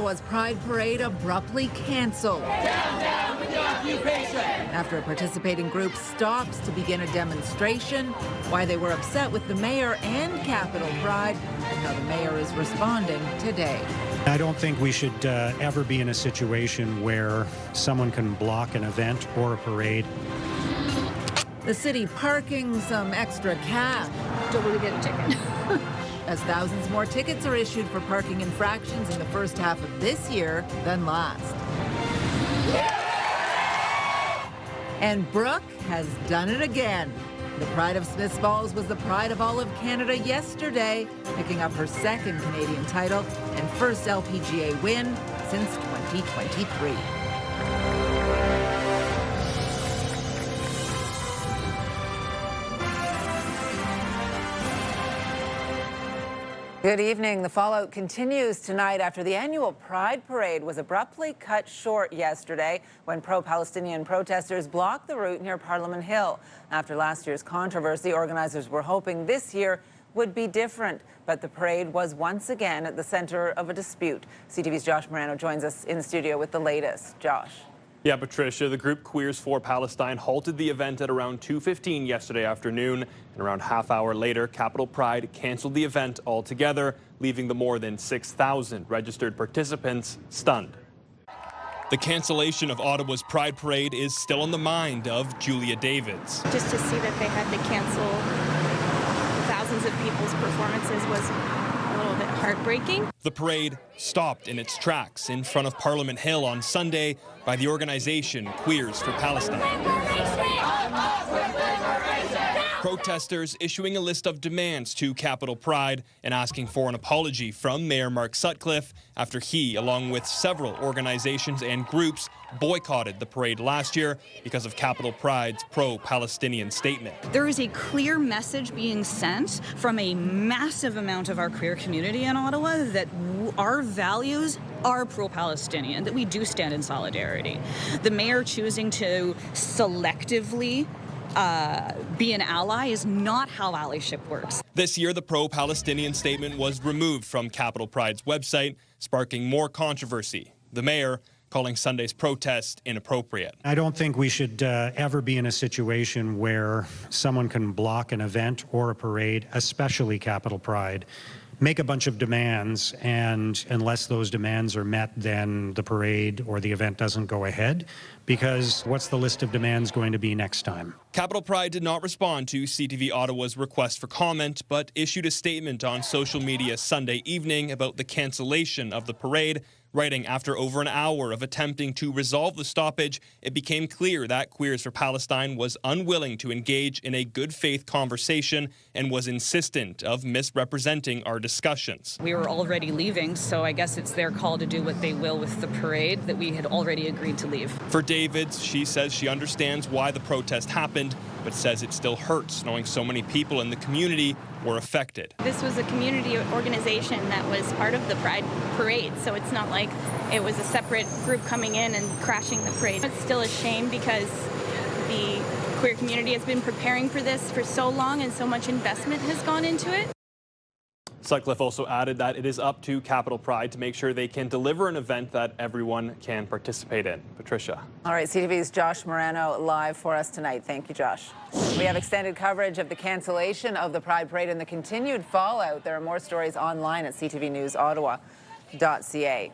Ottawa's Pride Parade abruptly cancelled. Down, down with the occupation! After a participating group stopped to begin a demonstration, why they were upset with the mayor and Capital Pride, and how the mayor is responding today. I don't think we should ever be in a situation where someone can block an event or a parade. The city parking some extra cash. Don't really get a ticket. As thousands more tickets are issued for parking infractions in the first half of this year than last. And Brooke has done it again. The Pride of Smiths Falls was the pride of all of Canada yesterday, picking up her second Canadian title and first LPGA win since 2023. Good evening. The fallout continues tonight after the annual Pride Parade was abruptly cut short yesterday when pro-Palestinian protesters blocked the route near Parliament Hill. After last year's controversy, organizers were hoping this year would be different, but the parade was once again at the center of a dispute. CTV's Josh Morano joins us in the studio with the latest. Josh. Yeah, Patricia, the group Queers for Palestine halted the event at around 2:15 yesterday afternoon, and around half hour later, Capital Pride canceled the event altogether, leaving the more than 6,000 registered participants stunned. The cancellation of Ottawa's Pride Parade is still on the mind of Julia Davids. Just to see that they had to cancel thousands of people's performances was a little bit heartbreaking. The parade stopped in its tracks in front of Parliament Hill on Sunday by the organization Queers for Palestine. Protesters issuing a list of demands to Capital Pride and asking for an apology from Mayor Mark Sutcliffe after he, along with several organizations and groups, boycotted the parade last year because of Capital Pride's pro-Palestinian statement. There is a clear message being sent from a massive amount of our queer community in Ottawa that our values are pro-Palestinian, that we do stand in solidarity. The mayor choosing to selectively be an ally is not how allyship works. This year, the pro-Palestinian statement was removed from Capital Pride's website, sparking more controversy. The mayor calling Sunday's protest inappropriate. I don't think we should ever be in a situation where someone can block an event or a parade, especially Capital Pride, make a bunch of demands, and unless those demands are met, then the parade or the event doesn't go ahead, because what's the list of demands going to be next time? Capital Pride did not respond to CTV Ottawa's request for comment, but issued a statement on social media Sunday evening about the cancellation of the parade, writing, after over an hour of attempting to resolve the stoppage, it became clear that Queers for Palestine was unwilling to engage in a good faith conversation and was insistent of misrepresenting our discussions. We were already leaving, so I guess it's their call to do what they will with the parade that we had already agreed to leave. For Davids, she says she understands why the protest happened, but says it still hurts knowing so many people in the community were affected. This was a community organization that was part of the Pride Parade, so it's not like it was a separate group coming in and crashing the parade. It's still a shame because the queer community has been preparing for this for so long and so much investment has gone into it. Sutcliffe also added that it is up to Capital Pride to make sure they can deliver an event that everyone can participate in. Patricia. All right, CTV's Josh Morano live for us tonight. Thank you, Josh. We have extended coverage of the cancellation of the Pride Parade and the continued fallout. There are more stories online at ctvnewsottawa.ca.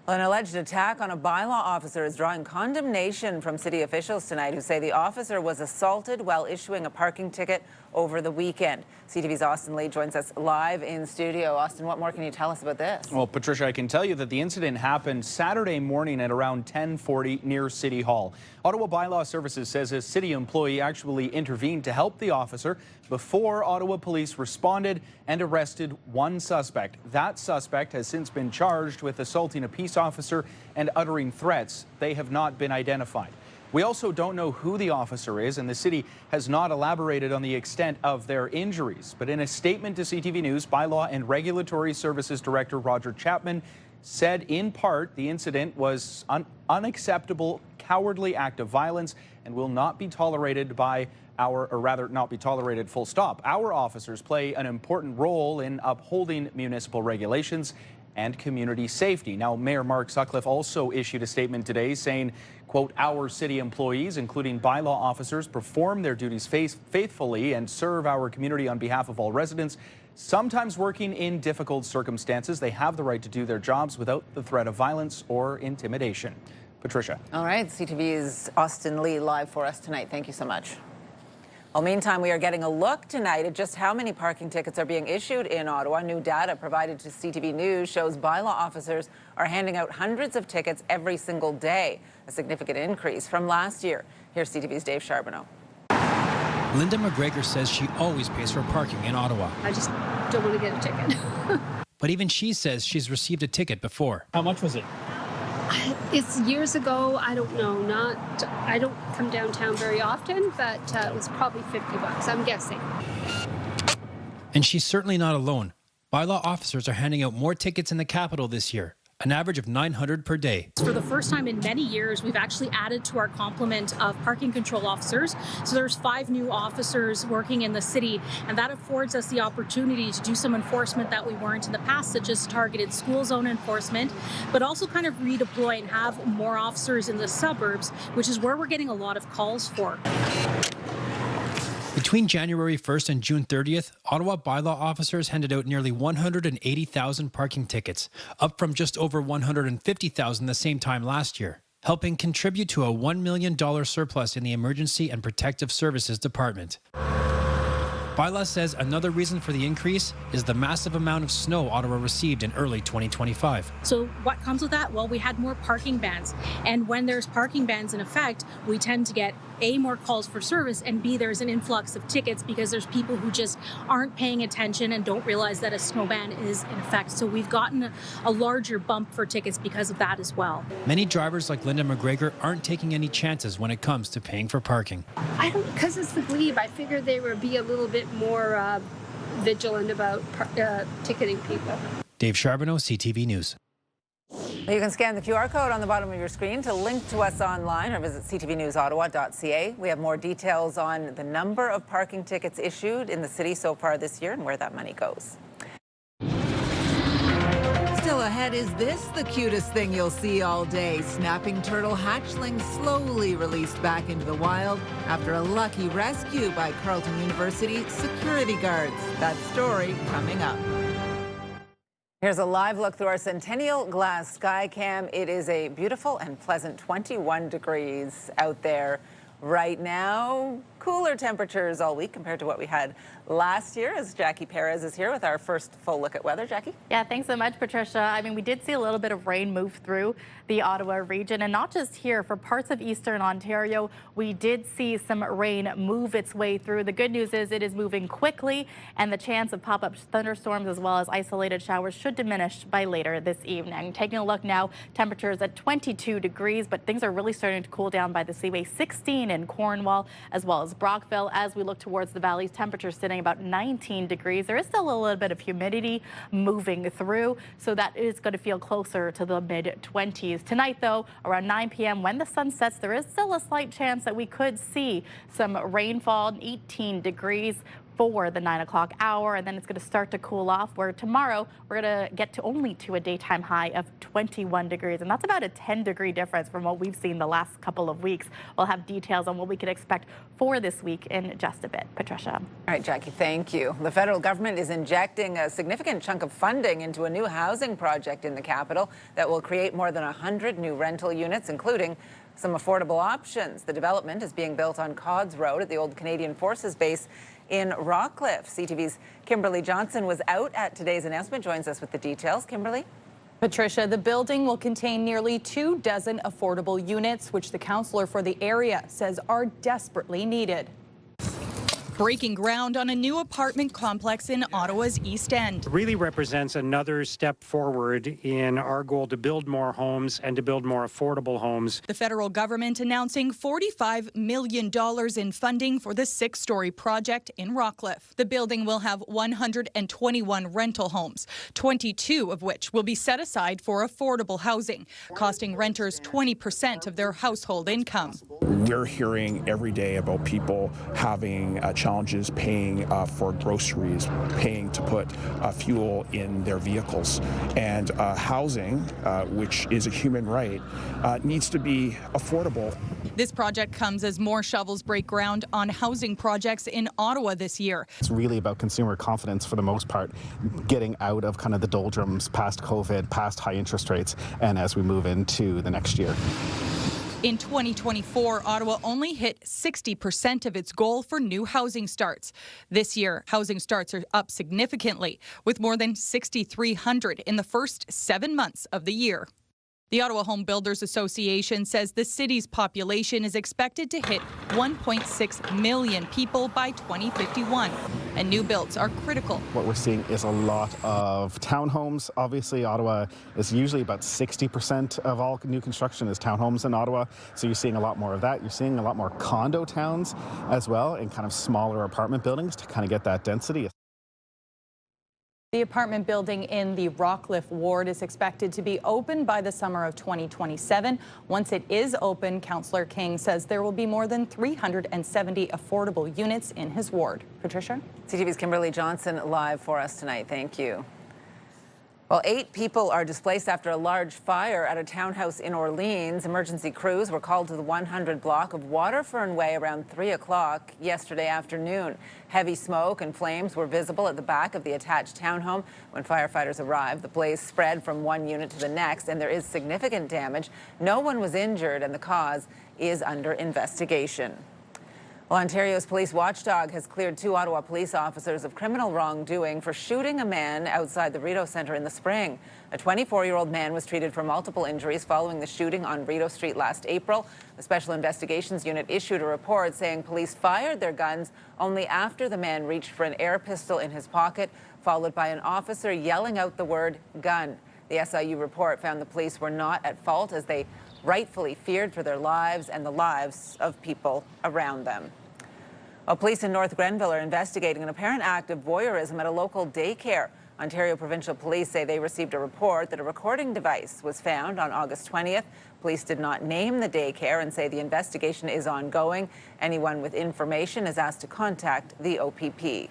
Well, an alleged attack on a bylaw officer is drawing condemnation from city officials tonight, who say the officer was assaulted while issuing a parking ticket over the weekend. CTV's Austin Lee joins us live in studio. Austin, what more can you tell us about this? Well, Patricia, I can tell you that the incident happened Saturday morning at around 10:40 near City Hall. Ottawa Bylaw Services says a city employee actually intervened to help the officer before Ottawa police responded and arrested one suspect. That suspect has since been charged with assaulting a peace officer and uttering threats. They have not been identified. We also don't know who the officer is, and the city has not elaborated on the extent of their injuries. But in a statement to CTV News, Bylaw and Regulatory Services Director Roger Chapman said in part the incident was unacceptable, cowardly act of violence and will not be tolerated by not be tolerated, full stop. Our officers play an important role in upholding municipal regulations and community safety. Now, Mayor Mark Sutcliffe also issued a statement today saying, quote, our city employees, including bylaw officers, perform their duties faithfully and serve our community on behalf of all residents. Sometimes working in difficult circumstances, they have the right to do their jobs without the threat of violence or intimidation. Patricia. All right, CTV's Austin Lee live for us tonight. Thank you so much. Well, meantime, we are getting a look tonight at just how many parking tickets are being issued in Ottawa. New data provided to CTV News shows bylaw officers are handing out hundreds of tickets every single day, a significant increase from last year. Here's CTV's Dave Charbonneau. Linda McGregor says she always pays for parking in Ottawa. I just don't want to get a ticket. But even she says she's received a ticket before. How much was it? It's years ago. I don't know. I don't come downtown very often, but it was probably $50, I'm guessing. And she's certainly not alone. Bylaw officers are handing out more tickets in the capital this year, an average of 900 per day. For the first time in many years, we've actually added to our complement of parking control officers. So there's 5 new officers working in the city, and that affords us the opportunity to do some enforcement that we weren't in the past, such as targeted school zone enforcement, but also kind of redeploy and have more officers in the suburbs, which is where we're getting a lot of calls for. Between January 1st and June 30th, Ottawa bylaw officers handed out nearly 180,000 parking tickets, up from just over 150,000 the same time last year, helping contribute to a $1 million surplus in the Emergency and Protective Services Department. Bylaw says another reason for the increase is the massive amount of snow Ottawa received in early 2025. So what comes with that? Well, we had more parking bans. And when there's parking bans in effect, we tend to get A, more calls for service, and B, there's an influx of tickets because there's people who just aren't paying attention and don't realize that a snow ban is in effect. So we've gotten a larger bump for tickets because of that as well. Many drivers like Linda McGregor aren't taking any chances when it comes to paying for parking. I don't, because it's the glebe, I figured they would be a little bit more vigilant about ticketing people. Dave Charbonneau, CTV News. You can scan the QR code on the bottom of your screen to link to us online or visit ctvnewsottawa.ca. We have more details on the number of parking tickets issued in the city so far this year and where that money goes. Still ahead, is this the cutest thing you'll see all day? Snapping turtle hatchlings slowly released back into the wild after a lucky rescue by Carleton University security guards. That story coming up. Here's a live look through our Centennial Glass Sky Cam. It is a beautiful and pleasant 21 degrees out there right now. Cooler temperatures all week compared to what we had last year, as Jackie Perez is here with our first full look at weather. Jackie? Yeah, thanks so much, Patricia. I mean, we did see a little bit of rain move through the Ottawa region, and not just here. For parts of eastern Ontario, we did see some rain move its way through. The good news is it is moving quickly, and the chance of pop-up thunderstorms as well as isolated showers should diminish by later this evening. Taking a look now, temperatures at 22 degrees, but things are really starting to cool down by the seaway. 16 in Cornwall as well as Brockville. As we look towards the valleys, temperatures sitting about 19 degrees. There is still a little bit of humidity moving through, so that is going to feel closer to the mid-20s. Tonight, though, around 9 p.m. when the sun sets, there is still a slight chance that we could see some rainfall. 18 degrees for the 9 o'clock hour, and then it's going to start to cool off, where tomorrow we're going to get to only to a daytime high of 21 degrees, and that's about a 10-degree difference from what we've seen the last couple of weeks. We'll have details on what we can expect for this week in just a bit. Patricia. All right, Jackie, thank you. The federal government is injecting a significant chunk of funding into a new housing project in the capital that will create more than 100 new rental units, including some affordable options. The development is being built on Cods Road at the old Canadian Forces Base in Rockcliffe. CTV's Kimberly Johnson was out at today's announcement, joins us with the details. Kimberly? Patricia, the building will contain nearly 24 affordable units, which the councillor for the area says are desperately needed. Breaking ground on a new apartment complex in Ottawa's East End. It really represents another step forward in our goal to build more homes and to build more affordable homes. The federal government announcing $45 million in funding for the 6-story project in Rockcliffe. The building will have 121 rental homes, 22 of which will be set aside for affordable housing, costing renters 20% of their household income. We're hearing every day about people having challenges paying for groceries, paying to put fuel in their vehicles. And housing, which is a human right, needs to be affordable. This project comes as more shovels break ground on housing projects in Ottawa this year. It's really about consumer confidence for the most part, getting out of kind of the doldrums past COVID, past high interest rates, and as we move into the next year. In 2024, Ottawa only hit 60% of its goal for new housing starts. This year, housing starts are up significantly, with more than 6,300 in the first 7 months of the year. The Ottawa Home Builders Association says the city's population is expected to hit 1.6 million people by 2051, and new builds are critical. What we're seeing is a lot of townhomes. Obviously, Ottawa is usually about 60% of all new construction is townhomes in Ottawa, so you're seeing a lot more of that. You're seeing a lot more condo towns as well, and kind of smaller apartment buildings to kind of get that density. The apartment building in the Rockcliffe ward is expected to be open by the summer of 2027. Once it is open, Councillor King says there will be more than 370 affordable units in his ward. Patricia? CTV's Kimberly Johnson live for us tonight. Thank you. Well, 8 people are displaced after a large fire at a townhouse in Orleans. Emergency crews were called to the 100 block of Waterfern Way around 3 o'clock yesterday afternoon. Heavy smoke and flames were visible at the back of the attached townhome when firefighters arrived. The blaze spread from one unit to the next, and there is significant damage. No one was injured, and the cause is under investigation. Well, Ontario's police watchdog has cleared 2 Ottawa police officers of criminal wrongdoing for shooting a man outside the Rideau Centre in the spring. A 24-year-old man was treated for multiple injuries following the shooting on Rideau Street last April. The Special Investigations Unit issued a report saying police fired their guns only after the man reached for an air pistol in his pocket, followed by an officer yelling out the word gun. The SIU report found the police were not at fault as they rightfully feared for their lives and the lives of people around them. Well, police in North Grenville are investigating an apparent act of voyeurism at a local daycare. Ontario Provincial Police say they received a report that a recording device was found on August 20th. Police did not name the daycare and say the investigation is ongoing. Anyone with information is asked to contact the OPP.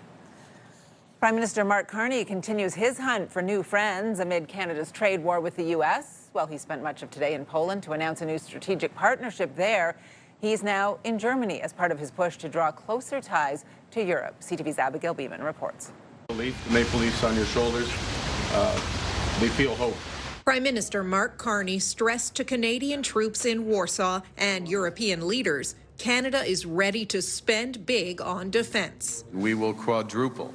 Prime Minister Mark Carney continues his hunt for new friends amid Canada's trade war with the U.S. Well, he spent much of today in Poland to announce a new strategic partnership there. He's now in Germany as part of his push to draw closer ties to Europe. CTV's Abigail Beeman reports. The Maple Leafs on your shoulders, they feel hope. Prime Minister Mark Carney stressed to Canadian troops in Warsaw and European leaders, Canada is ready to spend big on defense. We will quadruple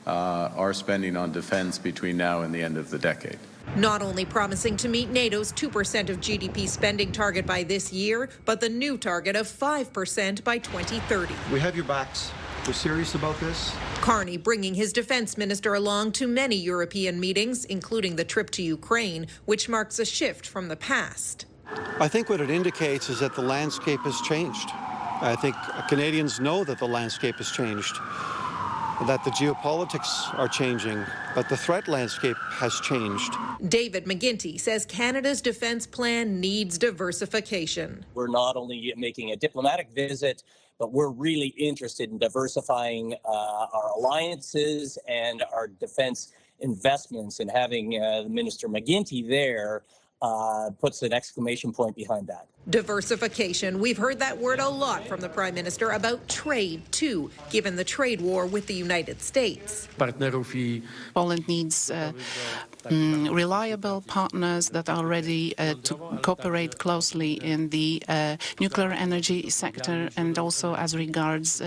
our spending on defense between now and the end of the decade. Not only promising to meet NATO's 2% of GDP spending target by this year, but the new target of 5% by 2030. We have your backs. We're serious about this. Carney bringing his defense minister along to many European meetings, including the trip to Ukraine, which marks a shift from the past. I think what it indicates is that the landscape has changed. I think Canadians know that the landscape has changed, that the geopolitics are changing, that the threat landscape has changed. David McGuinty says Canada's defense plan needs diversification. We're not only making a diplomatic visit, but we're really interested in diversifying our alliances and our defense investments, and having Minister McGuinty there puts an exclamation point behind that. Diversification. We've heard that word a lot from the Prime Minister about trade, too, given the trade war with the United States. Poland needs reliable partners that are ready to cooperate closely in the nuclear energy sector, and also as regards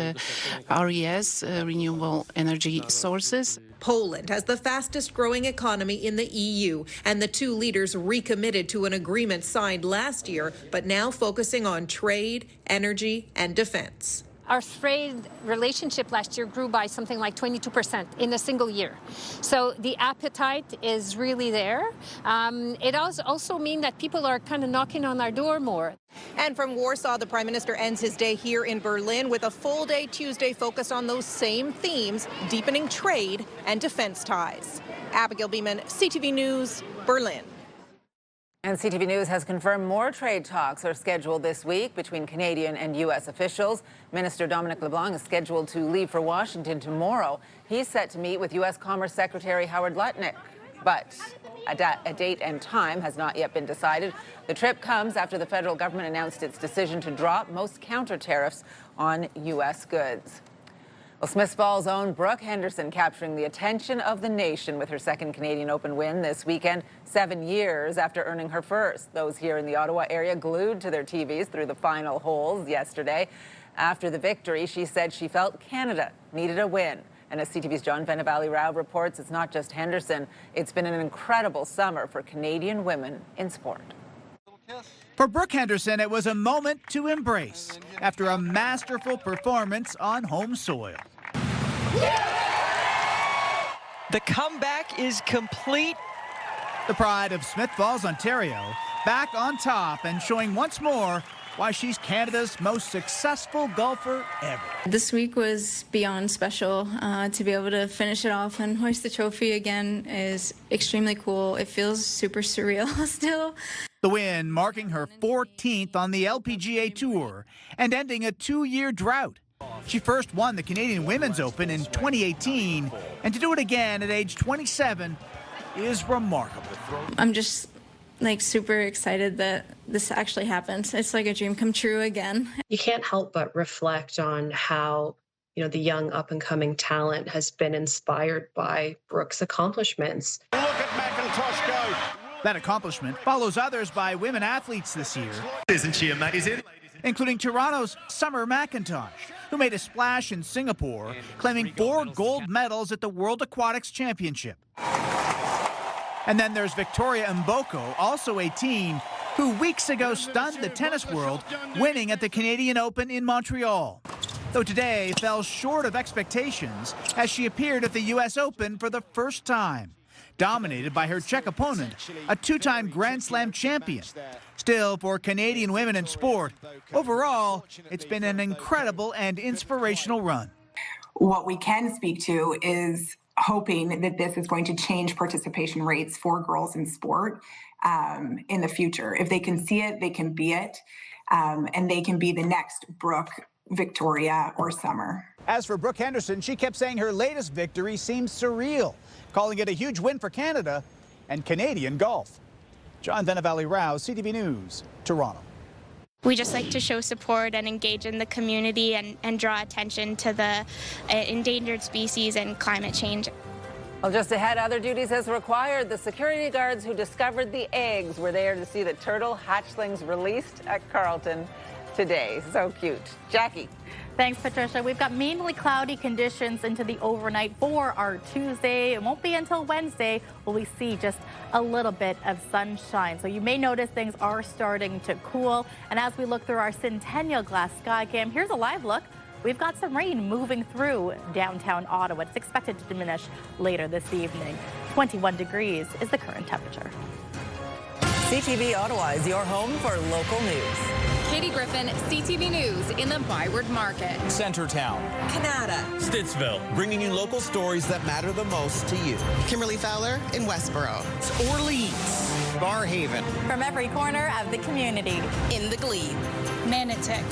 RES, renewable energy sources. Poland has the fastest growing economy in the EU, and the two leaders recommitted to an agreement signed last year, but now focusing on trade, energy, and defense. Our trade relationship last year grew by something like 22% in a single year. So the appetite is really there. It also means that people are kind of knocking on our door more. And from Warsaw, the Prime Minister ends his day here in Berlin with a full day Tuesday focused on those same themes, deepening trade and defense ties. Abigail Beeman, CTV News, Berlin. And CTV News has confirmed more trade talks are scheduled this week between Canadian and U.S. officials. Minister Dominic LeBlanc is scheduled to leave for Washington tomorrow. He's set to meet with U.S. Commerce Secretary Howard Lutnick. But a date and time has not yet been decided. The trip comes after the federal government announced its decision to drop most counter tariffs on U.S. goods. Well, Smiths Falls' own Brooke Henderson capturing the attention of the nation with her second Canadian Open win this weekend, 7 years after earning her first. Those here in the Ottawa area glued to their TVs through the final holes yesterday. After the victory, she said she felt Canada needed a win. And as CTV's John Venavali-Rao reports, it's not just Henderson. It's been an incredible summer for Canadian women in sport. For Brooke Henderson, it was a moment to embrace after a masterful performance on home soil. The comeback is complete. The pride of Smiths Falls, Ontario, back on top and showing once more why she's Canada's most successful golfer ever. This week was beyond special. To be able to finish it off and hoist the trophy again is extremely cool. It feels super surreal still. The win marking her 14th on the LPGA Tour and ending a 2-year drought. She first won the Canadian Women's Open in 2018, and to do it again at age 27 is remarkable. I'm just super excited that this actually happened. It's like a dream come true again. You can't help but reflect on how, the young up-and-coming talent has been inspired by Brooke's accomplishments. Look at McIntosh go. That accomplishment follows others by women athletes this year. Isn't she amazing? Including Toronto's Summer McIntosh, who made a splash in Singapore, claiming 4 gold medals at the World Aquatics Championship. And then there's Victoria Mboko, also 18, who weeks ago stunned the tennis world, winning at the Canadian Open in Montreal. Though today fell short of expectations as she appeared at the U.S. Open for the first time, dominated by her Czech opponent, a 2-time Grand Slam champion. Still, for Canadian women in sport, overall, it's been an incredible and inspirational run. What we can speak to is hoping that this is going to change participation rates for girls in sport in the future. If they can see it, they can be it, and they can be the next Brooke, Victoria, or Summer. As for Brooke Henderson, she kept saying her latest victory seems surreal, calling it a huge win for Canada and Canadian golf. John Venavali-Rao, CTV News, Toronto. We just like to show support and engage in the community and draw attention to the endangered species and climate change. Well, just ahead, other duties as required. The security guards who discovered the eggs were there to see the turtle hatchlings released at Carleton today. So cute. Jackie. Thanks, Patricia. We've got mainly cloudy conditions into the overnight for our Tuesday. It won't be until Wednesday will we see just a little bit of sunshine. So you may notice things are starting to cool. And as we look through our Centennial Glass Sky Cam, here's a live look. We've got some rain moving through downtown Ottawa. It's expected to diminish later this evening. 21 degrees is the current temperature. CTV Ottawa is your home for local news. Katie Griffin, CTV News in the Byward Market. Centertown. Canada. Stittsville, bringing you local stories that matter the most to you. Kimberly Fowler in Westboro. Orleans. Barhaven. From every corner of the community. In the Glebe. Manotick.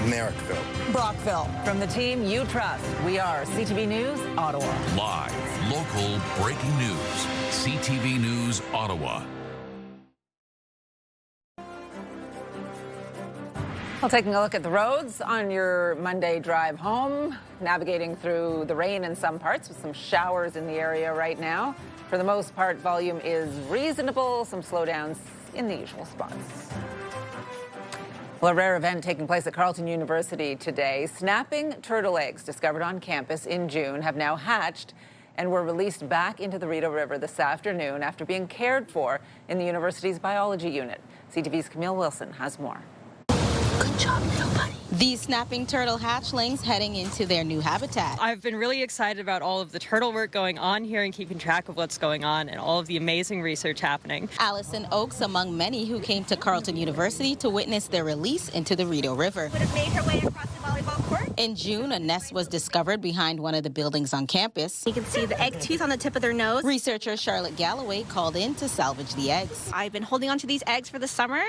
Merrickville. Brockville. From the team you trust, we are CTV News, Ottawa. Live, local, breaking news. CTV News, Ottawa. Well, taking a look at the roads on your Monday drive home, navigating through the rain in some parts with some showers in the area right now. For the most part, volume is reasonable, some slowdowns in the usual spots. Well, a rare event taking place at Carleton University today. Snapping turtle eggs discovered on campus in June have now hatched and were released back into the Rideau River this afternoon after being cared for in the university's biology unit. CTV's Camille Wilson has more. Good job, nobody. These snapping turtle hatchlings heading into their new habitat. I've been really excited about all of the turtle work going on here and keeping track of what's going on and all of the amazing research happening. Allison Oakes among many who came to Carleton University to witness their release into the Rideau River. Would have made her way across the volleyball court In June, a nest was discovered behind one of the buildings on campus. You can see the egg tooth on the tip of their nose. Researcher Charlotte Galloway called in to salvage the eggs. I've been holding on to these eggs for the summer,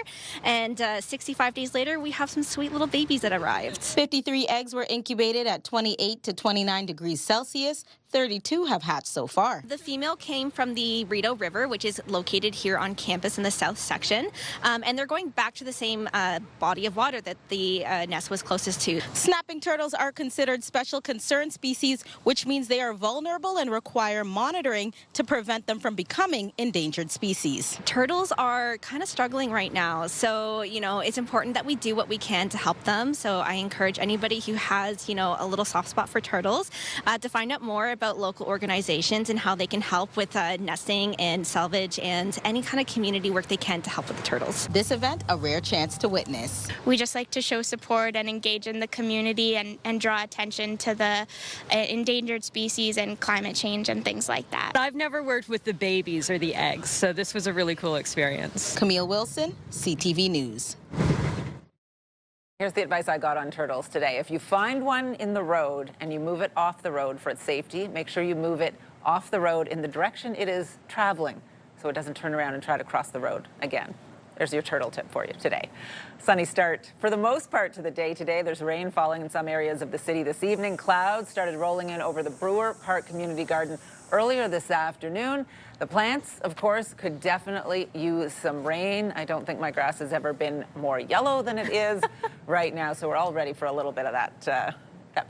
and 65 days later, we have some sweet little babies that arrived. 53 eggs were incubated at 28 to 29 degrees Celsius. 32 have hatched so far. The female came from the Rideau River, which is located here on campus in the south section, and they're going back to the same body of water that the nest was closest to. Snapping turtles are considered special concern species, which means they are vulnerable and require monitoring to prevent them from becoming endangered species. Turtles are kind of struggling right now, so it's important that we do what we can to help them. So I encourage anybody who has a little soft spot for turtles to find out more about local organizations and how they can help with nesting and salvage and any kind of community work they can to help with the turtles. This event, a rare chance to witness. We just like to show support and engage in the community and draw attention to the endangered species and climate change and things like that. I've never worked with the babies or the eggs, so this was a really cool experience. Camille Wilson, CTV News. Here's the advice I got on turtles today. If you find one in the road and you move it off the road for its safety, make sure you move it off the road in the direction it is traveling so it doesn't turn around and try to cross the road again. There's your turtle tip for you today. Sunny start for the most part to the day today. There's rain falling in some areas of the city this evening. Clouds started rolling in over the Brewer Park Community Garden earlier this afternoon. The plants, of course, could definitely use some rain. I don't think my grass has ever been more yellow than it is right now, so we're all ready for a little bit of that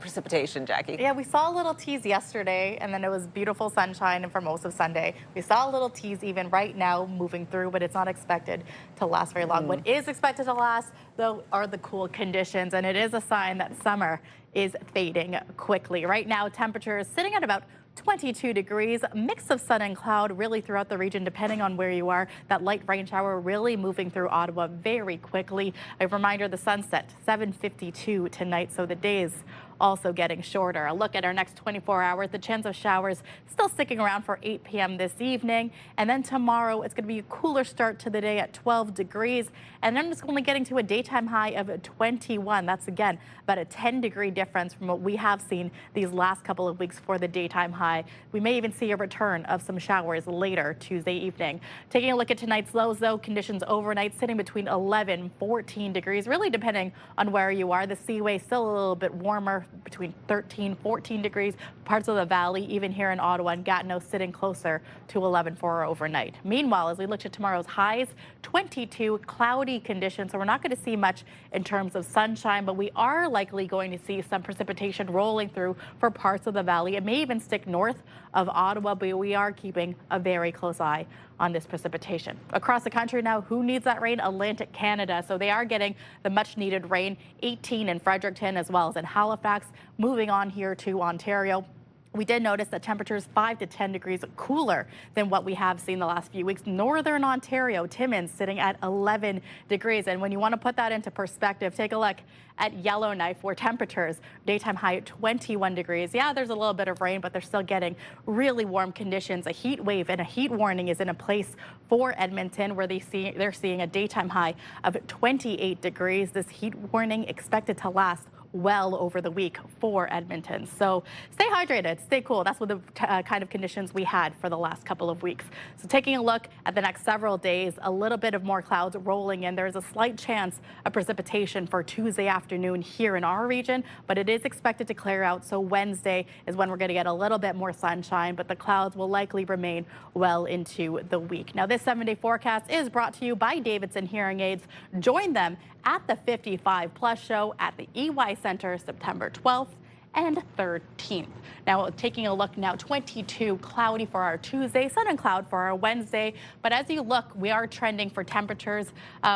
precipitation, Jackie. Yeah, we saw a little tease yesterday, and then it was beautiful sunshine for most of Sunday. We saw a little tease even right now moving through, but it's not expected to last very long. What is expected to last, though, are the cool conditions, and it is a sign that summer is fading quickly. Right now, temperatures sitting at about 22 degrees, mix of sun and cloud really throughout the region, depending on where you are. That light rain shower really moving through Ottawa very quickly. A reminder, the sunset, 7:52 tonight, so the days also getting shorter. A look at our next 24 hours, the chance of showers still sticking around for 8 p.m. this evening. And then tomorrow, it's going to be a cooler start to the day at 12 degrees. And then it's only getting to a daytime high of 21. That's, again, about a 10-degree difference from what we have seen these last couple of weeks for the daytime high. We may even see a return of some showers later Tuesday evening. Taking a look at tonight's lows, though, conditions overnight sitting between 11 and 14 degrees, really depending on where you are. The seaway still a little bit warmer, between 13, 14 degrees. Parts of the valley, even here in Ottawa and Gatineau, sitting closer to 11 for our overnight. Meanwhile, as we look at tomorrow's highs, 22, cloudy conditions. So we're not going to see much in terms of sunshine, but we are likely going to see some precipitation rolling through for parts of the valley. It may even stick north of Ottawa, but we are keeping a very close eye on this precipitation. Across the country now, who needs that rain? Atlantic Canada. So they are getting the much needed rain, 18 in Fredericton as well as in Halifax. Moving on here to Ontario. We did notice that temperatures 5 to 10 degrees cooler than what we have seen the last few weeks. Northern Ontario, Timmins sitting at 11 degrees. And when you want to put that into perspective, take a look at Yellowknife, where temperatures daytime high at 21 degrees. Yeah, there's a little bit of rain, but they're still getting really warm conditions. A heat wave and a heat warning is in a place for Edmonton, where they're seeing a daytime high of 28 degrees. This heat warning expected to last well over the week for Edmonton. So stay hydrated, stay cool. That's what the kind of conditions we had for the last couple of weeks. So taking a look at the next several days, a little bit of more clouds rolling in. There's a slight chance of precipitation for Tuesday afternoon here in our region, but it is expected to clear out. So Wednesday is when we're going to get a little bit more sunshine, but the clouds will likely remain well into the week. Now, this 7-day forecast is brought to you by Davidson Hearing Aids. Join them at the 55 Plus show at the EY Center September 12th and 13th. Now, taking a look now, 22 cloudy for our Tuesday, sun and cloud for our Wednesday. But as you look, we are trending for temperatures.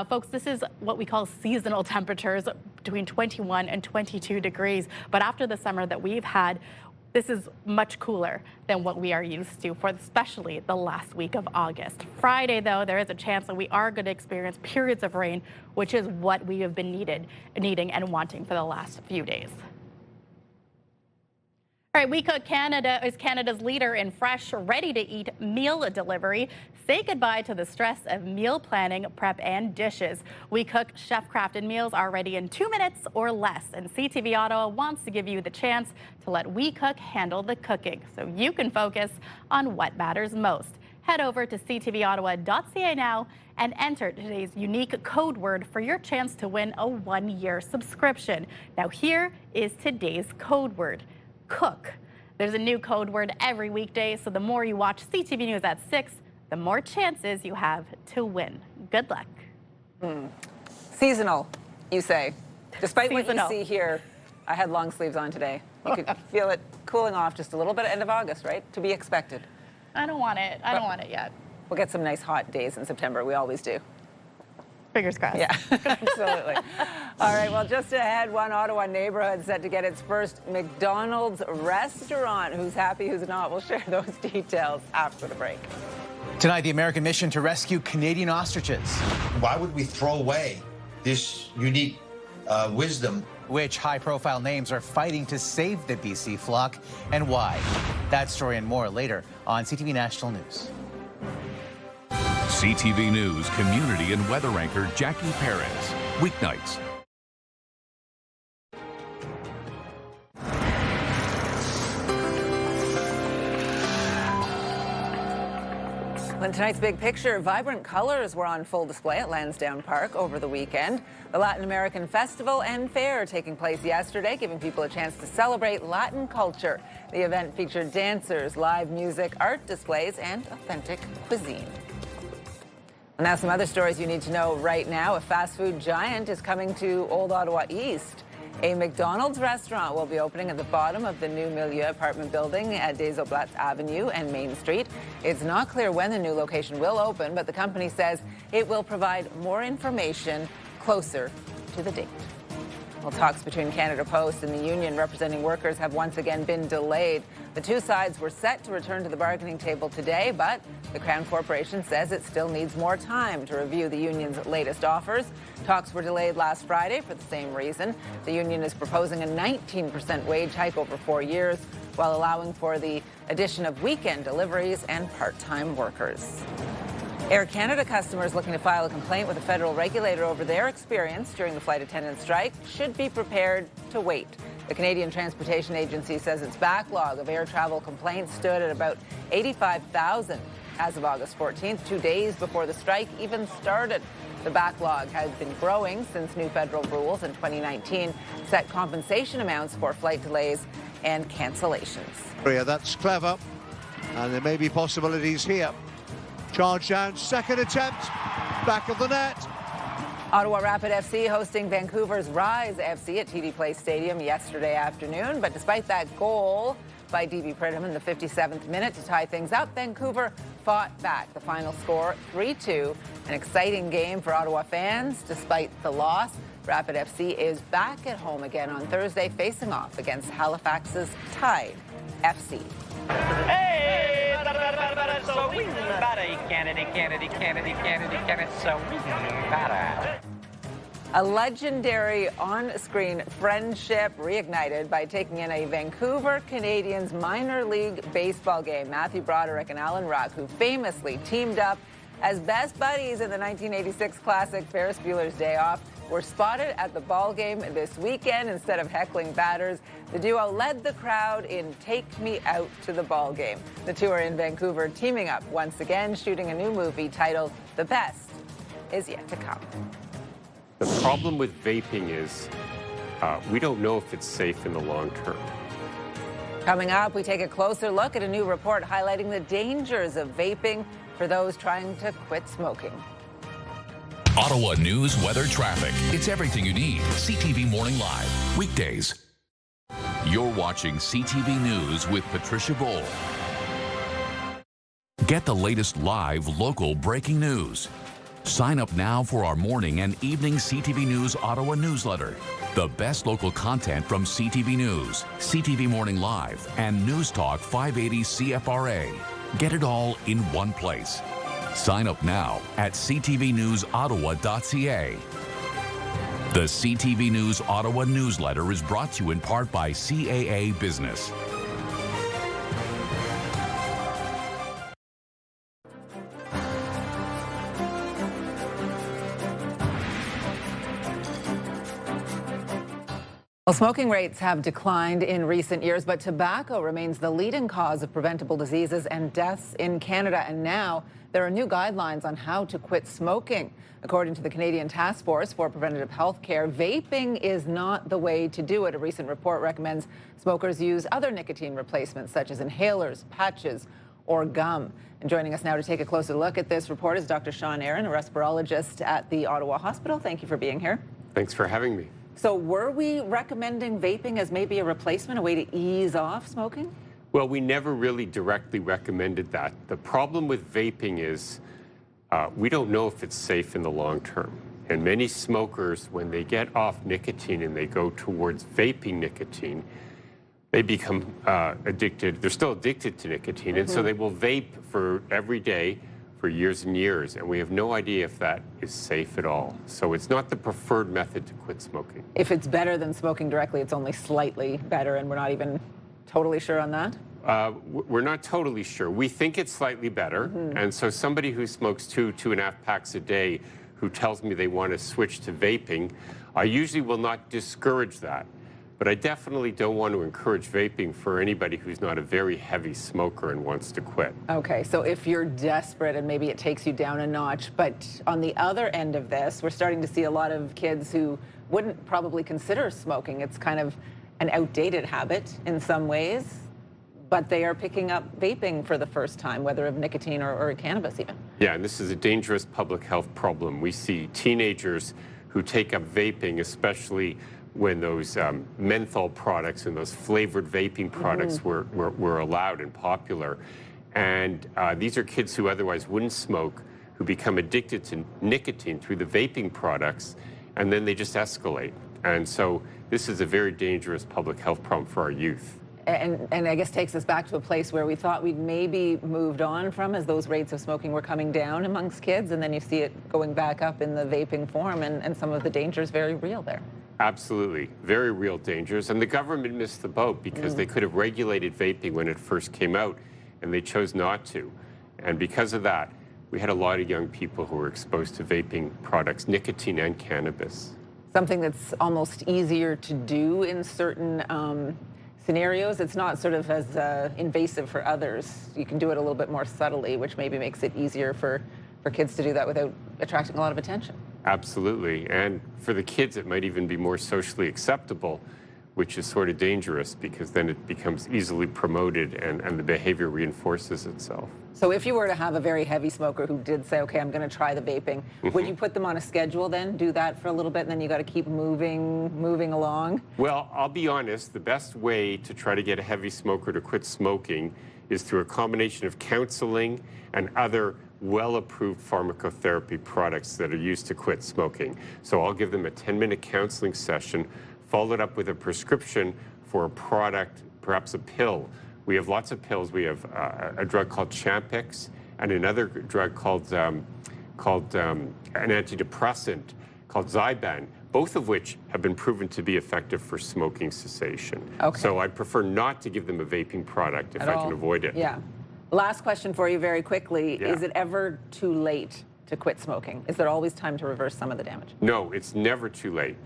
Folks, this is what we call seasonal temperatures, between 21 and 22 degrees. But after the summer that we've had, this is much cooler than what we are used to for especially the last week of August. Friday, though, there is a chance that we are going to experience periods of rain, which is what we have been needing and wanting for the last few days. All right, We Cook Canada is Canada's leader in fresh, ready-to-eat meal delivery. Say goodbye to the stress of meal planning, prep, and dishes. We Cook chef-crafted meals are ready in 2 minutes or less, and CTV Ottawa wants to give you the chance to let We Cook handle the cooking so you can focus on what matters most. Head over to ctvottawa.ca now and enter today's unique code word for your chance to win a 1-year subscription. Now here is today's code word. Cook. There's a new code word every weekday, so the more you watch CTV News at 6, the more chances you have to win. Good luck. Seasonal, you say. Despite Seasonal. what you see here, I had long sleeves on today. You could feel it cooling off just a little bit at end of August, right? To be expected. I don't want it. I don't want it yet. We'll get some nice hot days in September. We always do. Fingers crossed. Yeah, absolutely. All right, well, just ahead, one Ottawa neighborhood set to get its first McDonald's restaurant. Who's happy, who's not? We'll share those details after the break. Tonight, the American mission to rescue Canadian ostriches. Why would we throw away this unique wisdom? Which high-profile names are fighting to save the BC flock, and why? That story and more later on CTV National News. CTV News community and weather anchor Jackie Perez. Weeknights. In tonight's big picture, vibrant colors were on full display at Lansdowne Park over the weekend. The Latin American Festival and Fair taking place yesterday, giving people a chance to celebrate Latin culture. The event featured dancers, live music, art displays, and authentic cuisine. And now some other stories you need to know right now. A fast food giant is coming to Old Ottawa East. A McDonald's restaurant will be opening at the bottom of the new Milieu apartment building at Des Oblats Avenue and Main Street. It's not clear when the new location will open, but the company says it will provide more information closer to the date. Well, talks between Canada Post and the union representing workers have once again been delayed. The two sides were set to return to the bargaining table today, but the Crown Corporation says it still needs more time to review the union's latest offers. Talks were delayed last Friday for the same reason. The union is proposing a 19% wage hike over 4 years, while allowing for the addition of weekend deliveries and part-time workers. Air Canada customers looking to file a complaint with a federal regulator over their experience during the flight attendant strike should be prepared to wait. The Canadian Transportation Agency says its backlog of air travel complaints stood at about 85,000 as of August 14th, 2 days before the strike even started. The backlog has been growing since new federal rules in 2019 set compensation amounts for flight delays and cancellations. Yeah, that's clever, and there may be possibilities here. Charge down, second attempt, back of the net. Ottawa Rapid FC hosting Vancouver's Rise FC at TD Place Stadium yesterday afternoon. But despite that goal by D.B. Pridham in the 57th minute to tie things up, Vancouver fought back. The final score 3-2. An exciting game for Ottawa fans despite the loss. Rapid FC is back at home again on Thursday, facing off against Halifax's Tide FC. Hey! So we A legendary on-screen friendship reignited by taking in a Vancouver Canadians minor league baseball game. Matthew Broderick and Alan Ruck, who famously teamed up as best buddies in the 1986 classic Ferris Bueller's Day Off, were spotted at the ball game this weekend. Instead of heckling batters, the duo led the crowd in Take Me Out to the Ball Game. The two are in Vancouver teaming up once again, shooting a new movie titled The Best Is Yet to Come. The problem with vaping is we don't know if it's safe in the long term. Coming up, we take a closer look at a new report highlighting the dangers of vaping for those trying to quit smoking. Ottawa News, weather, traffic. It's everything you need. CTV Morning Live. Weekdays. You're watching CTV News with Patricia Bowl. Get the latest live local breaking news. Sign up now for our morning and evening CTV News Ottawa newsletter. The best local content from CTV News, CTV Morning Live, and News Talk 580 CFRA. Get it all in one place. Sign up now at ctvnewsottawa.ca. The CTV News Ottawa newsletter is brought to you in part by CAA Business. Well, smoking rates have declined in recent years, but tobacco remains the leading cause of preventable diseases and deaths in Canada. And now there are new guidelines on how to quit smoking. According to the Canadian Task Force for Preventative Health Care, vaping is not the way to do it. A recent report recommends smokers use other nicotine replacements such as inhalers, patches, or gum. And joining us now to take a closer look at this report is Dr. Sean Aaron, a respirologist at the Ottawa Hospital. Thank you for being here. Thanks for having me. So were we recommending vaping as maybe a replacement, a way to ease off smoking? Well, we never really directly recommended that. The problem with vaping is we don't know if it's safe in the long term. And many smokers, when they get off nicotine and they go towards vaping nicotine, they become addicted. They're still addicted to nicotine, and so they will vape for every day for years and years, and we have no idea if that is safe at all. So it's not the preferred method to quit smoking. If it's better than smoking directly, it's only slightly better, and we're not even totally sure on that? We're not totally sure. We think it's slightly better, and so somebody who smokes 2.5 packs a day who tells me they want to switch to vaping, I usually will not discourage that. But I definitely don't want to encourage vaping for anybody who's not a very heavy smoker and wants to quit. Okay, so if you're desperate and maybe it takes you down a notch, but on the other end of this, we're starting to see a lot of kids who wouldn't probably consider smoking. It's kind of an outdated habit in some ways, but they are picking up vaping for the first time, whether of nicotine or cannabis even. Yeah, and this is a dangerous public health problem. We see teenagers who take up vaping, especially when those menthol products and those flavored vaping products were allowed and popular. And these are kids who otherwise wouldn't smoke, who become addicted to nicotine through the vaping products, and then they just escalate. And so this is a very dangerous public health problem for our youth. And I guess takes us back to a place where we thought we'd maybe moved on from as those rates of smoking were coming down amongst kids, and then you see it going back up in the vaping form, and some of the danger is very real there. Absolutely. Very real dangers. And the government missed the boat because they could have regulated vaping when it first came out, and they chose not to. And because of that, we had a lot of young people who were exposed to vaping products, nicotine and cannabis. Something that's almost easier to do in certain scenarios. It's not sort of as invasive for others. You can do it a little bit more subtly, which maybe makes it easier for kids to do that without attracting a lot of attention. Absolutely. And for the kids, it might even be more socially acceptable, which is sort of dangerous because then it becomes easily promoted and the behavior reinforces itself. So if you were to have a very heavy smoker who did say, okay, I'm going to try the vaping, would you put them on a schedule then, do that for a little bit, and then you got to keep moving along? Well, I'll be honest, the best way to try to get a heavy smoker to quit smoking is through a combination of counseling and other well-approved pharmacotherapy products that are used to quit smoking. So I'll give them a 10-minute counseling session, followed up with a prescription for a product, perhaps a pill. We have lots of pills. We have a drug called Champix and another drug called an antidepressant called Zyban, both of which have been proven to be effective for smoking cessation. Okay. So I prefer not to give them a vaping product if I can avoid it. Yeah. Last question for you very quickly. Yeah. Is it ever too late to quit smoking? Is there always time to reverse some of the damage? No, it's never too late.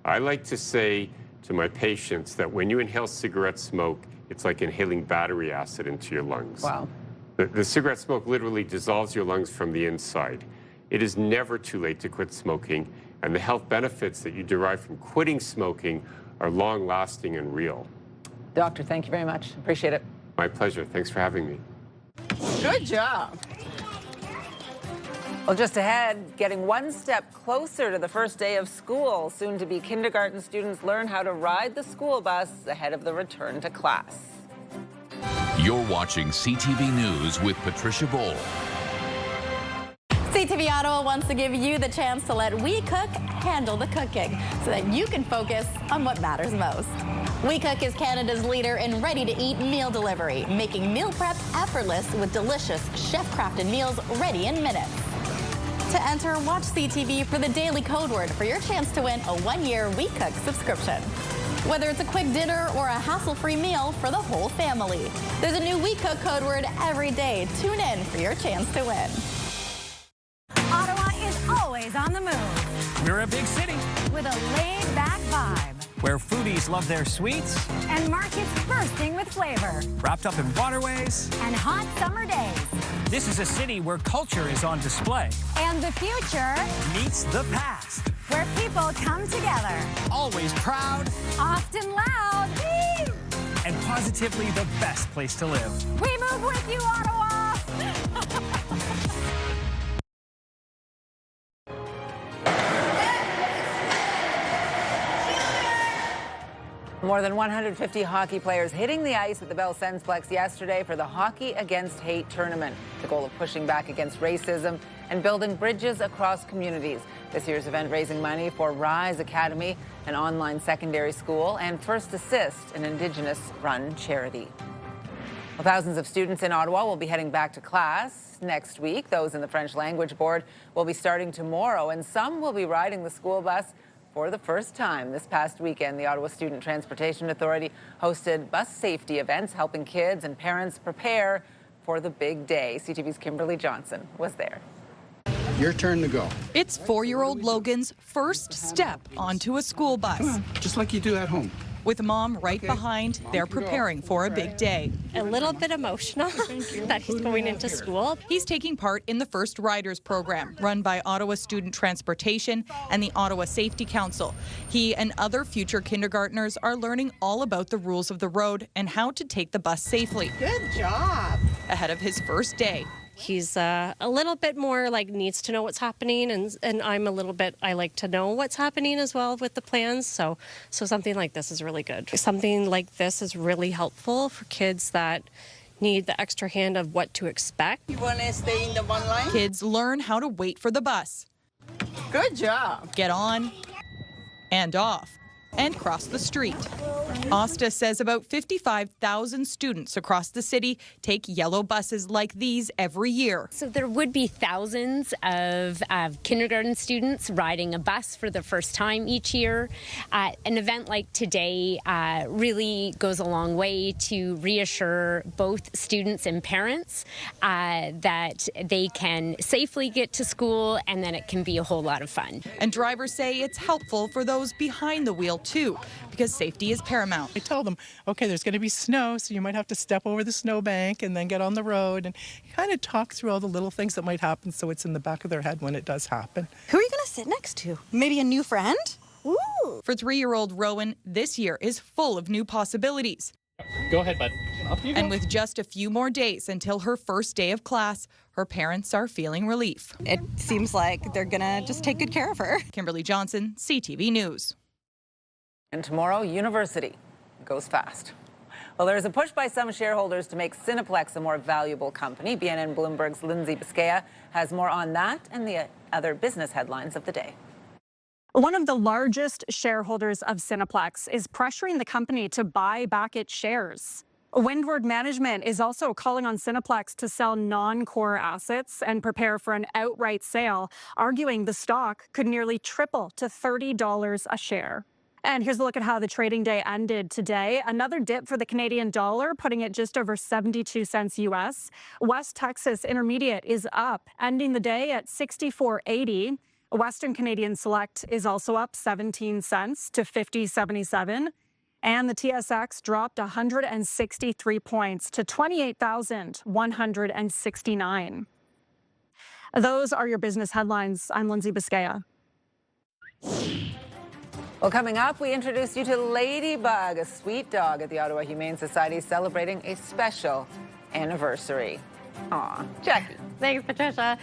I like to say to my patients that when you inhale cigarette smoke, it's like inhaling battery acid into your lungs. Wow. The cigarette smoke literally dissolves your lungs from the inside. It is never too late to quit smoking, and the health benefits that you derive from quitting smoking are long-lasting and real. Doctor, thank you very much. Appreciate it. My pleasure. Thanks for having me. Good job. Well, just ahead, getting one step closer to the first day of school. Soon to be kindergarten students learn how to ride the school bus ahead of the return to class. You're watching CTV News with Patricia Bowl. CTV Ottawa wants to give you the chance to let We Cook handle the cooking so that you can focus on what matters most. We Cook is Canada's leader in ready-to-eat meal delivery, making meal prep effortless with delicious chef-crafted meals ready in minutes. To enter, watch CTV for the daily code word for your chance to win a one-year We Cook subscription. Whether it's a quick dinner or a hassle-free meal for the whole family, there's a new We Cook code word every day. Tune in for your chance to win. Ottawa is always on the move. We're a big city with a laid-back vibe. where foodies love their sweets. And markets bursting with flavor. Wrapped up in waterways. And hot summer days. This is a city where culture is on display. And the future meets the past. Where people come together. Always proud. Often loud. Whee! And positively the best place to live. We move with you, Ottawa! More than 150 hockey players hitting the ice at the Bell Sensplex yesterday for the Hockey Against Hate tournament. The goal of pushing back against racism and building bridges across communities. This year's event raising money for Rise Academy, an online secondary school, and First Assist, an Indigenous-run charity. Well, thousands of students in Ottawa will be heading back to class next week. Those in the French Language Board will be starting tomorrow, and some will be riding the school bus for the first time. This past weekend, the Ottawa Student Transportation Authority hosted bus safety events, helping kids and parents prepare for the big day. CTV's Kimberly Johnson was there. Your turn to go. It's 4-year-old Logan's first step onto a school bus. Just like you do at home. With mom right behind, they're preparing for a big day. A little bit emotional that he's going into school. He's taking part in the First Riders program, run by Ottawa Student Transportation and the Ottawa Safety Council. He and other future kindergartners are learning all about the rules of the road and how to take the bus safely. Good job. Ahead of his first day. He's a little bit more like needs to know what's happening, and I'm a little bit, I like to know what's happening as well with the plans. So something like this is really good. Something like this is really helpful for kids that need the extra hand of what to expect. You want to stay in the one line? Kids learn how to wait for the bus. Good job. Get on and off and cross the street. Osta says about 55,000 students across the city take yellow buses like these every year. So there would be thousands of kindergarten students riding a bus for the first time each year. An event like today really goes a long way to reassure both students and parents that they can safely get to school and then it can be a whole lot of fun. And drivers say it's helpful for those behind the wheel too, because safety is paramount. I tell them, okay, there's going to be snow, so you might have to step over the snowbank and then get on the road and kind of talk through all the little things that might happen so it's in the back of their head when it does happen. Who are you going to sit next to? Maybe a new friend? Ooh. For 3-year-old Rowan, this year is full of new possibilities. Go ahead, bud. Up you go. And with just a few more days until her first day of class, her parents are feeling relief. It seems like they're going to just take good care of her. Kimberly Johnson, CTV News. And tomorrow, University goes fast. Well, there's a push by some shareholders to make Cineplex a more valuable company. BNN Bloomberg's Lindsay Biscaya has more on that and the other business headlines of the day. One of the largest shareholders of Cineplex is pressuring the company to buy back its shares. Windward Management is also calling on Cineplex to sell non-core assets and prepare for an outright sale, arguing the stock could nearly triple to $30 a share. And here's a look at how the trading day ended today. Another dip for the Canadian dollar, putting it just over 72 cents US. West Texas Intermediate is up, ending the day at 64.80. Western Canadian Select is also up 17 cents to 50.77. And the TSX dropped 163 points to 28,169. Those are your business headlines. I'm Lindsay Biscaya. Well, coming up, we introduce you to Ladybug, a sweet dog at the Ottawa Humane Society celebrating a special anniversary. Aw, Jackie. Thanks, Patricia.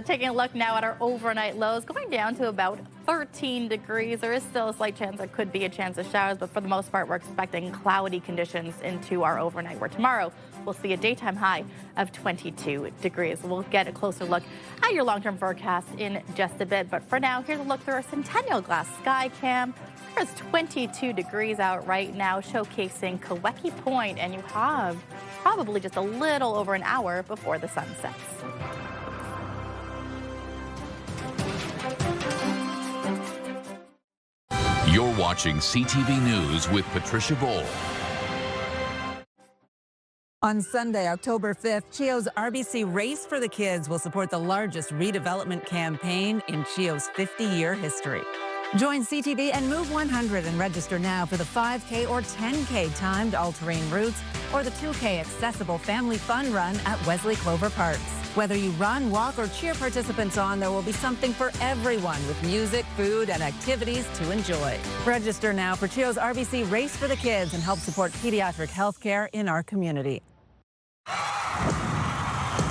Taking a look now at our overnight lows, going down to about 13 degrees. There is still a slight chance there could be a chance of showers, but for the most part, we're expecting cloudy conditions into our overnight, where tomorrow we'll see a daytime high of 22 degrees. We'll get a closer look at your long-term forecast in just a bit, but for now, here's a look through our Centennial Glass Sky Cam. There's 22 degrees out right now, showcasing Kaweki Point, and you have probably just a little over an hour before the sun sets. You're watching CTV News with Patricia Bowl. On Sunday, October 5th, CHEO's RBC Race for the Kids will support the largest redevelopment campaign in CHEO's 50-year history. Join CTV and Move 100 and register now for the 5K or 10K timed all-terrain routes or the 2K accessible family fun run at Wesley Clover Parks. Whether you run, walk, or cheer participants on, there will be something for everyone with music, food, and activities to enjoy. Register now for Trio's RBC Race for the Kids and help support pediatric health care in our community.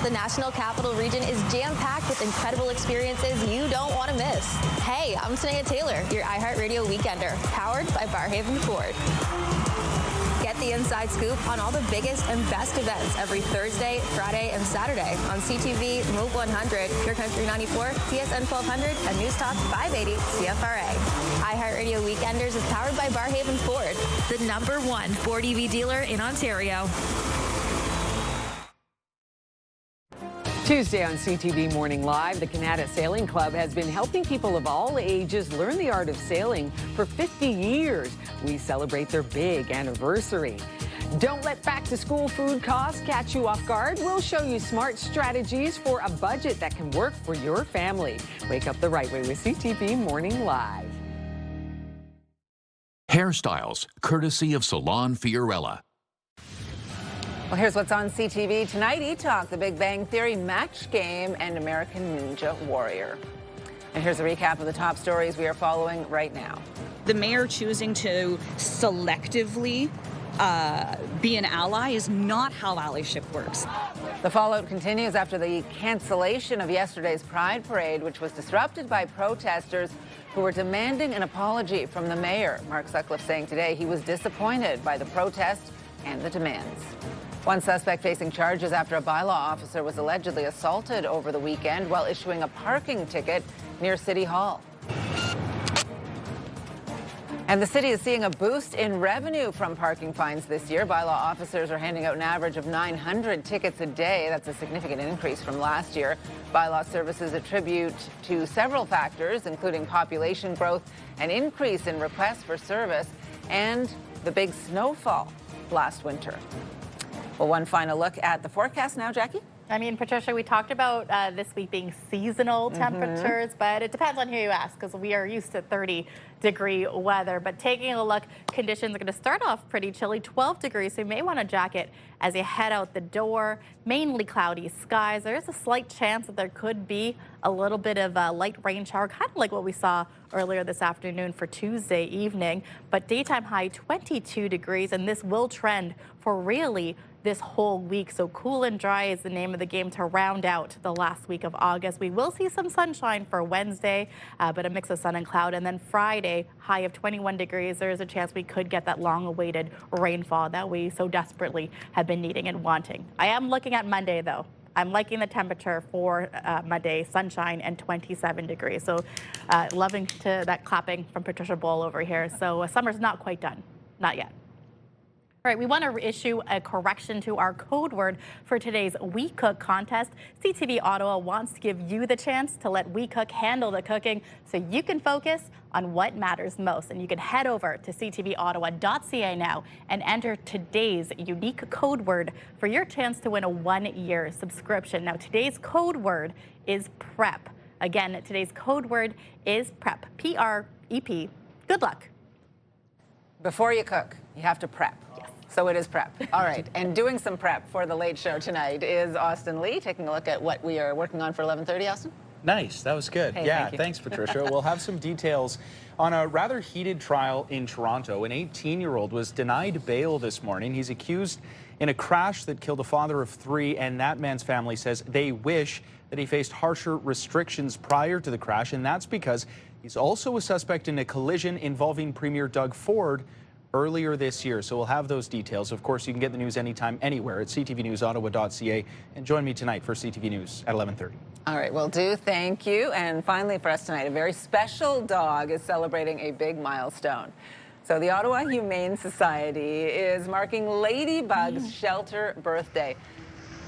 The National Capital Region is jam-packed with incredible experiences you don't want to miss. Hey, I'm Sanaya Taylor, your iHeartRadio Weekender, powered by Barrhaven Ford. Get the inside scoop on all the biggest and best events every Thursday, Friday, and Saturday on CTV, Move 100, Pure Country 94, TSN 1200, and News Talk 580 CFRA. iHeartRadio Weekenders is powered by Barrhaven Ford, the #1 Ford EV dealer in Ontario. Tuesday on CTV Morning Live, the Canada Sailing Club has been helping people of all ages learn the art of sailing for 50 years. We celebrate their big anniversary. Don't let back-to-school food costs catch you off guard. We'll show you smart strategies for a budget that can work for your family. Wake up the right way with CTV Morning Live. Hairstyles, courtesy of Salon Fiorella. Well, here's what's on CTV tonight. E-Talk, The Big Bang Theory, Match Game, and American Ninja Warrior. And here's a recap of the top stories we are following right now. The mayor choosing to selectively be an ally is not how allyship works. The fallout continues after the cancellation of yesterday's Pride Parade, which was disrupted by protesters who were demanding an apology from the mayor. Mark Sutcliffe saying today he was disappointed by the protest and the demands. One suspect facing charges after a bylaw officer was allegedly assaulted over the weekend while issuing a parking ticket near City Hall. And the city is seeing a boost in revenue from parking fines this year. Bylaw officers are handing out an average of 900 tickets a day. That's a significant increase from last year. Bylaw services attribute to several factors, including population growth, an increase in requests for service, and the big snowfall last winter. Well, one final look at the forecast now, Jackie. I mean, Patricia, we talked about this week being seasonal temperatures, but it depends on who you ask because we are used to 30-degree weather. But taking a look, conditions are going to start off pretty chilly, 12 degrees, so you may want a jacket as you head out the door. Mainly cloudy skies. There is a slight chance that there could be a little bit of a light rain shower, kind of like what we saw earlier this afternoon for Tuesday evening. But daytime high 22 degrees, and this will trend for really this whole week. So cool and dry is the name of the game to round out the last week of August. We will see some sunshine for Wednesday, but a mix of sun and cloud. And then Friday, high of 21 degrees. There is a chance we could get that long-awaited rainfall that we so desperately have been needing and wanting. I am looking at Monday, though. I'm liking the temperature for Monday, sunshine and 27 degrees. So loving to that clapping from Patricia Bowl over here. So summer's not quite done. Not yet. All right, we want to issue a correction to our code word for today's We Cook contest. CTV Ottawa wants to give you the chance to let We Cook handle the cooking so you can focus on what matters most. And you can head over to ctvottawa.ca now and enter today's unique code word for your chance to win a 1-year subscription. Now, today's code word is PREP. Again, today's code word is PREP, P-R-E-P. Good luck. Before you cook, you have to prep. So it is prep. All right. And doing some prep for the late show tonight is Austin Lee, taking a look at what we are working on for 11:30, Austin. Nice. That was good. Hey, yeah, thanks, Patricia. We'll have some details on a rather heated trial in Toronto. An 18-year-old was denied bail this morning. He's accused in a crash that killed a father of 3, and that man's family says they wish that he faced harsher restrictions prior to the crash, and that's because he's also a suspect in a collision involving Premier Doug Ford earlier this year. So we'll have those details. Of course, you can get the news anytime, anywhere at ctvnewsottawa.ca. And join me tonight for CTV News at 11:30. All right, will do. Thank you. And finally for us tonight, a very special dog is celebrating a big milestone. So the Ottawa Humane Society is marking Ladybug's shelter birthday.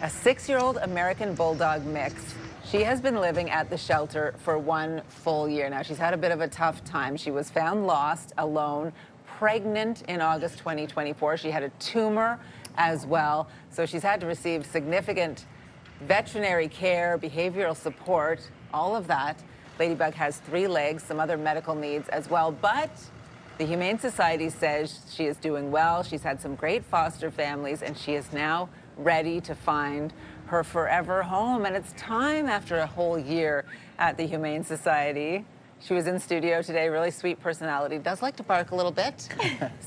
A 6-year-old American Bulldog mix. She has been living at the shelter for 1 full year. Now, she's had a bit of a tough time. She was found lost, alone, pregnant in August 2024. She had a tumor as well. So she's had to receive significant veterinary care, behavioral support, all of that. Ladybug has 3 legs, some other medical needs as well, but the Humane Society says she is doing well. She's had some great foster families, and she is now ready to find her forever home. And it's time after a whole year at the Humane Society. She was in studio today, really sweet personality, does like to bark a little bit.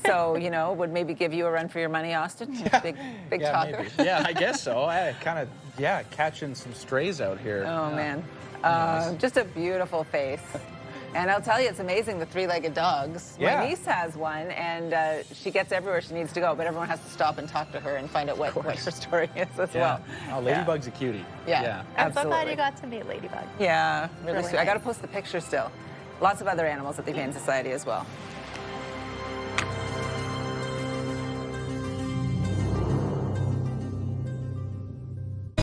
So, you know, would maybe give you a run for your money, Austin? Yeah. Big yeah, talker. Maybe. Yeah, I guess so. I kind of, catching some strays out here. Oh, yeah. man. Nice. Just a beautiful face. And I'll tell you, it's amazing, the 3-legged dogs. Yeah. My niece has one, and she gets everywhere she needs to go, but everyone has to stop and talk to her and find out what her story is as well. Oh, Ladybug's a cutie. Yeah, I'm so glad absolutely. you got to meet Ladybug. Yeah, really sweet. I nice. got to post the picture still. Lots of other animals at the Humane Society as well.